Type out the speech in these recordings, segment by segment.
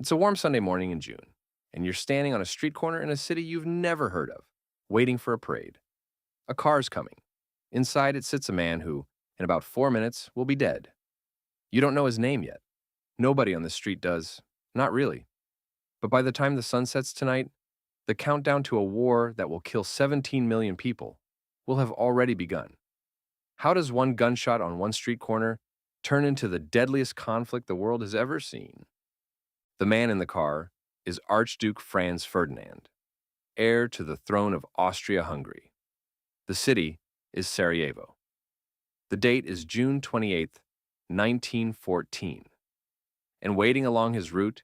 It's a warm Sunday morning in June, and you're standing on a street corner in a city you've never heard of, waiting for a parade. A car's coming. Inside it sits a man who, in about 4 minutes, will be dead. You don't know his name yet. Nobody on the street does. Not really. But by the time the sun sets tonight, the countdown to a war that will kill 17 million people will have already begun. How does one gunshot on one street corner turn into the deadliest conflict the world has ever seen? The man in the car is Archduke Franz Ferdinand, heir to the throne of Austria-Hungary. The city is Sarajevo. The date is June 28th, 1914. And waiting along his route,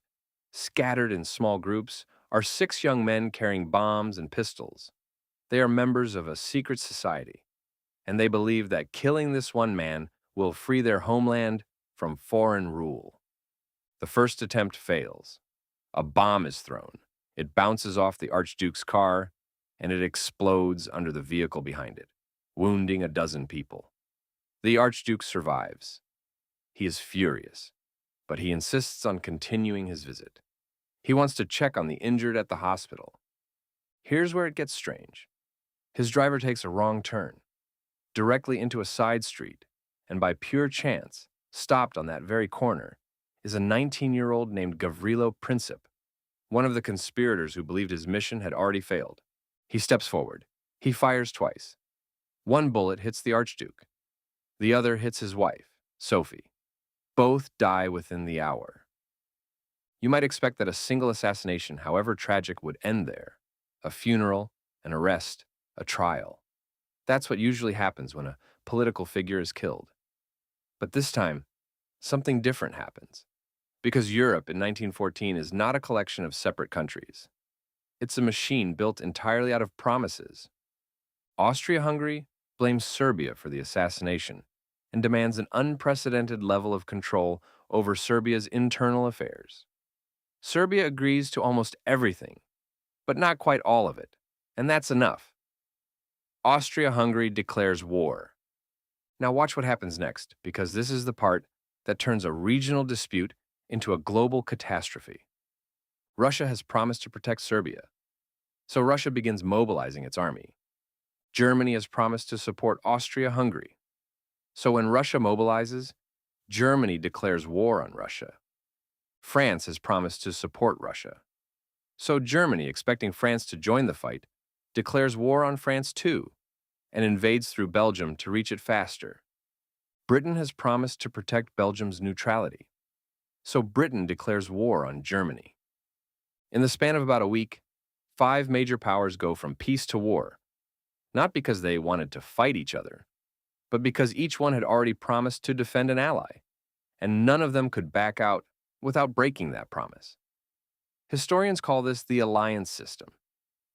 scattered in small groups, are 6 young men carrying bombs and pistols. They are members of a secret society, and they believe that killing this one man will free their homeland from foreign rule. The first attempt fails. A bomb is thrown. It bounces off the Archduke's car, and it explodes under the vehicle behind it, wounding a dozen people. The Archduke survives. He is furious, but he insists on continuing his visit. He wants to check on the injured at the hospital. Here's where it gets strange. His driver takes a wrong turn, directly into a side street, and by pure chance, stopped on that very corner, is a 19-year-old named Gavrilo Princip, one of the conspirators who believed his mission had already failed. He steps forward. He fires twice. One bullet hits the Archduke. The other hits his wife, Sophie. Both die within the hour. You might expect that a single assassination, however tragic, would end there. A funeral, an arrest, a trial. That's what usually happens when a political figure is killed. But this time, something different happens. Because Europe in 1914 is not a collection of separate countries. It's a machine built entirely out of promises. Austria-Hungary blames Serbia for the assassination and demands an unprecedented level of control over Serbia's internal affairs. Serbia agrees to almost everything, but not quite all of it, and that's enough. Austria-Hungary declares war. Now watch what happens next, because this is the part that turns a regional dispute into a global catastrophe. Russia has promised to protect Serbia, so Russia begins mobilizing its army. Germany has promised to support Austria-Hungary, so when Russia mobilizes, Germany declares war on Russia. France has promised to support Russia, so Germany, expecting France to join the fight, declares war on France too, and invades through Belgium to reach it faster. Britain has promised to protect Belgium's neutrality, so Britain declares war on Germany. In the span of about a week, 5 major powers go from peace to war, not because they wanted to fight each other, but because each one had already promised to defend an ally, and none of them could back out without breaking that promise. Historians call this the alliance system,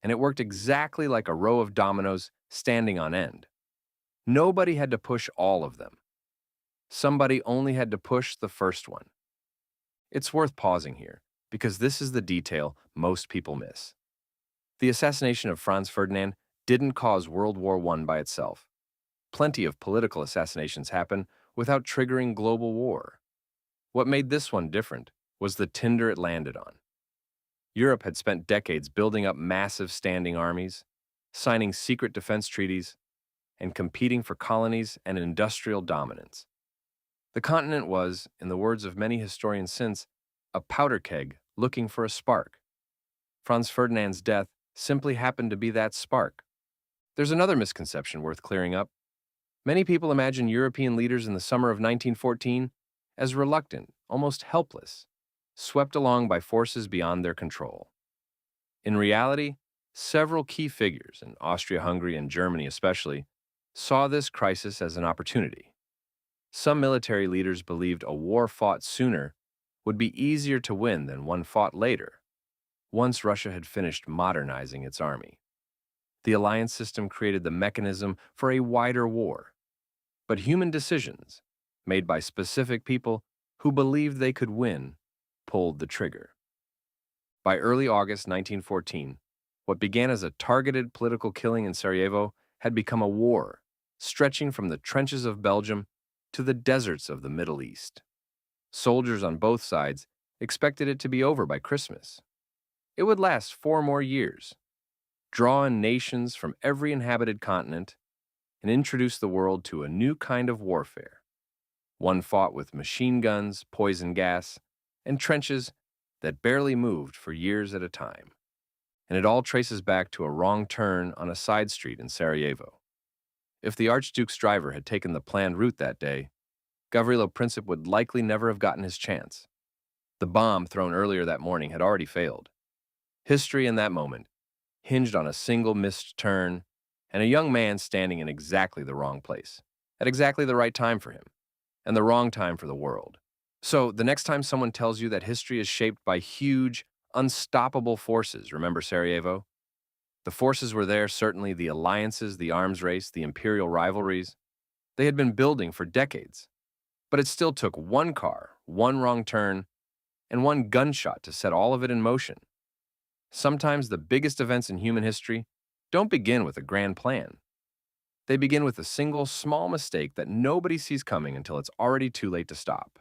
and it worked exactly like a row of dominoes standing on end. Nobody had to push all of them. Somebody only had to push the first one. It's worth pausing here, because this is the detail most people miss. The assassination of Franz Ferdinand didn't cause World War I by itself. Plenty of political assassinations happen without triggering global war. What made this one different was the tinder it landed on. Europe had spent decades building up massive standing armies, signing secret defense treaties, and competing for colonies and industrial dominance. The continent was, in the words of many historians since, a powder keg looking for a spark. Franz Ferdinand's death simply happened to be that spark. There's another misconception worth clearing up. Many people imagine European leaders in the summer of 1914 as reluctant, almost helpless, swept along by forces beyond their control. In reality, several key figures, in Austria-Hungary and Germany especially, saw this crisis as an opportunity. Some military leaders believed a war fought sooner would be easier to win than one fought later, once Russia had finished modernizing its army. The alliance system created the mechanism for a wider war, but human decisions, made by specific people who believed they could win, pulled the trigger. By early August 1914, what began as a targeted political killing in Sarajevo had become a war, stretching from the trenches of Belgium to the deserts of the Middle East. Soldiers on both sides expected it to be over by Christmas. It would last 4 more years, draw in nations from every inhabited continent, and introduce the world to a new kind of warfare, one fought with machine guns, poison gas, and trenches that barely moved for years at a time. And it all traces back to a wrong turn on a side street in Sarajevo. If the Archduke's driver had taken the planned route that day, Gavrilo Princip would likely never have gotten his chance. The bomb thrown earlier that morning had already failed. History in that moment hinged on a single missed turn and a young man standing in exactly the wrong place, at exactly the right time for him, and the wrong time for the world. So, the next time someone tells you that history is shaped by huge, unstoppable forces, remember Sarajevo? The forces were there, certainly the alliances, the arms race, the imperial rivalries. They had been building for decades. But it still took one car, one wrong turn, and one gunshot to set all of it in motion. Sometimes the biggest events in human history don't begin with a grand plan. They begin with a single small mistake that nobody sees coming until it's already too late to stop.